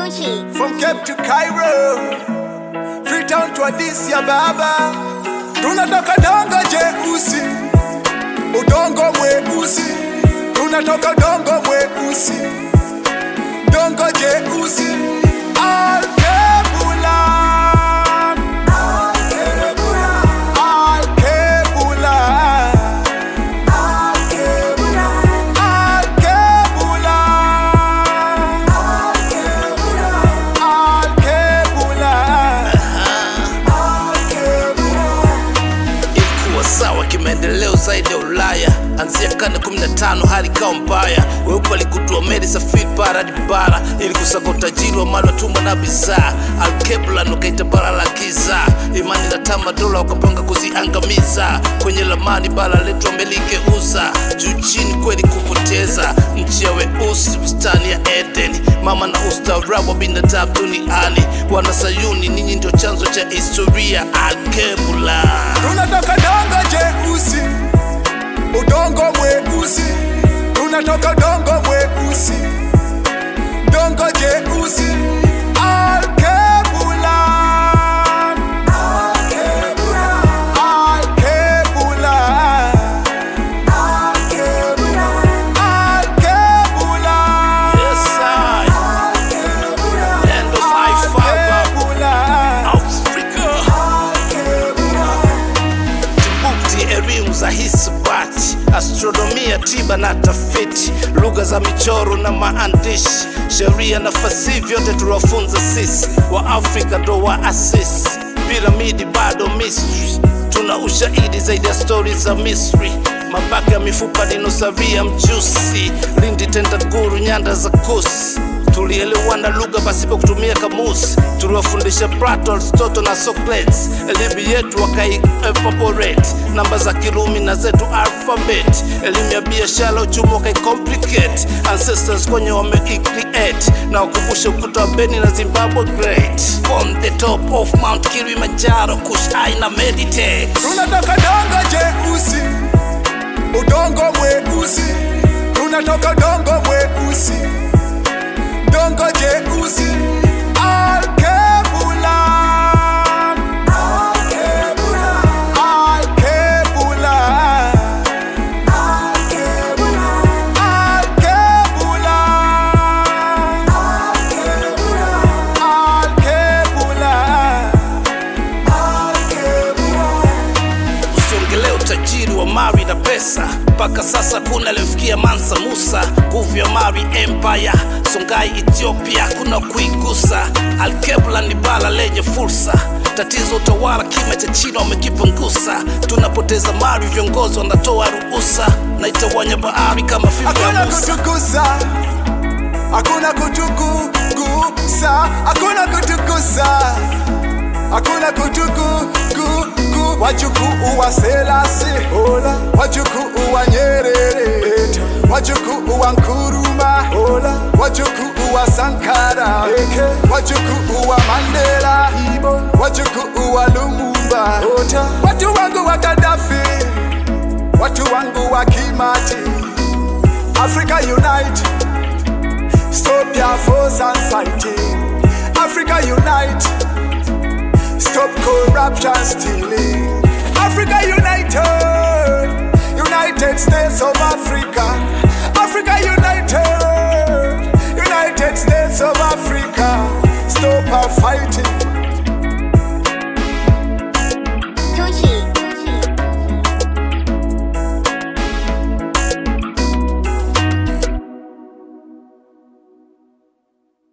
From Cape to Cairo, Freetown to Addis Ababa, tunatoka dongo jeusi, udongo mweusi, tunatoka dongo mweusi, dongo jeusi, Al-Kebula, Al-Kebula, Al-Kebula, Al-Kebula, Al-Kebula, Al-Kebula, Al-Kebula. Ilikuwa sawa kimaendeleo zaidi ya Ulaya, anzia karne 15 hadi ikawa mbaya. Weupe walikutua meli safiri bara hadi bara, ili kusaka utajiri wa mali wa tumba na bidhaa. Al-Kebula nukaita bara la giza, imani na tamaduni wakapanga kuziangamiza. Kwenye lamani bara letu wameligeuza, juu chini kweli kupoteza. Nchi ya weusi bustani ya Edeni, mama na ustaarabu wa binadamu duniani. Wana Sayuni ninyi ndio chanzo cha historia. Al-Kebula, tunatoka dongo jeusi, udongo mweusi, tunatoka dongo mweusi, dongo jeusi, Al-Kebula, Al-Kebula, Al-Kebula, Al-Kebula, Al-Kebula, yes I, Al-Kebula, land of I-5 Al-Kebula, Africa. Al-Kebula. Timbukti, elimu za hisabati, astronomia, tiba na tafiti, lugha za michoro na maandishi, sheria na fasihi, vyote tuliwafunza sisi. Wa Afrika ndo waasisi, piramidi bado mystery, tuna ushahidi zaidi ya stori za Misri. Mabaki ya mifupa, dinosaria, mjusi, Lindi, Tendaguru, nyanda za Kusi. Tulielewana lugha pasipo kutumia kamusi, tuliwafundisha Plato, Aristotle na Socrates. Elimu yetu wakai evaporate, namba za Kirumi na zetu alphabet. Elimu ya biashara, uchumi wakai complicate, ancestors kwenye wame-create, na wakumbusha ukuta wa Beni na Zimbabwe great. On the top of Mount Kilimanjaro, Kush aina meditate. Tunatoka dongo jeusi, udongo mweusi, tunatoka dongo mweusi, dongo jeusi, Al-Kebula, Al-Kebula, Al-Kebula, Al-Kebula, Al-Kebula, Al-Kebula, Al-Kebula. Usiongelee utajiri wa mali na pesa, mpaka sasa kuna alifikia Mansa Musa. Nguvu ya mali empire, Songhai Ethiopia kuna kuigusa. Al-Kebula ni bara lenye fursa, tatizo utawala kima cha China wamekipunguza. Tunapoteza mali, viongozi wanatoa ruhusa, na itawanya bahari kama fimbo ya Hakuna Musa. kutukusa, hakuna kutukugusa, hakuna kutukusa, hakuna kutukugu. Wajukuu wa Selassie, wajukuu wa Nyerere, wajukuu wa Nkrumah, wajukuu wa Sankara, wajukuu wa Mandela, wajukuu wa Lumumba, watu wangu wa Gaddafi, watu wangu wa Kimathi. Africa unite, stop your force and fighting. Africa unite, stop corruption stealing. Africa united, United States of Africa. Africa united.